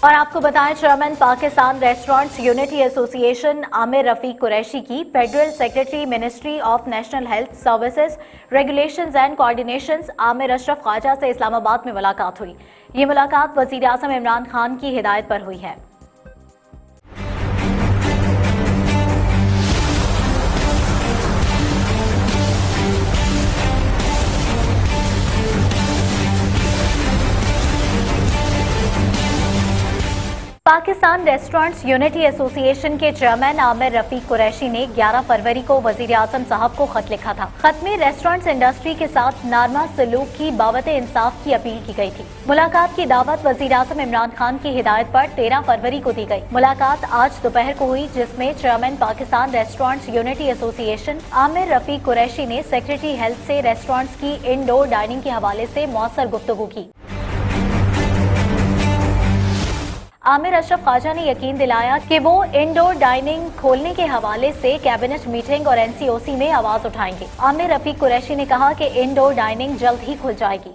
और आपको बताएं, chairman Pakistan restaurants unity association Aamir Rafiq Qureshi की federal secretary ministry of national health services regulations and coordinations Aamir Ashraf Khawaja से इस्लामाबाद में मुलाकात हुई। ये मुलाकात वजीर आजम इमरान खान की हिदायत पर हुई है। पाकिस्तान रेस्टोरेंट्स यूनिटी एसोसिएशन के चेयरमैन आमिर रफीक कुरैशी ने 11 फरवरी को वजीर आजम साहब को खत लिखा था। खत में रेस्टोरेंट्स इंडस्ट्री के साथ नारमा सलूक की बाबत इंसाफ की अपील की गई थी। मुलाकात की दावत वजीर आजम इमरान खान की हिदायत पर 13 फरवरी को दी गई। मुलाकात आज दोपहर को हुई, जिसमें chairman Pakistan restaurants unity association Aamir Rafiq Qureshi ने सेक्रेटरी हेल्थ से रेस्टोरेंट्स की इंडोर डाइनिंग के हवाले से मौसर गुफ्तगू की। आमिर अशरफ ख्वाजा ने यकीन दिलाया कि वो इंडोर डाइनिंग खोलने के हवाले से कैबिनेट मीटिंग और एनसीओसी में आवाज उठाएंगे। आमिर रफीक कुरैशी ने कहा कि इंडोर डाइनिंग जल्द ही खुल जाएगी।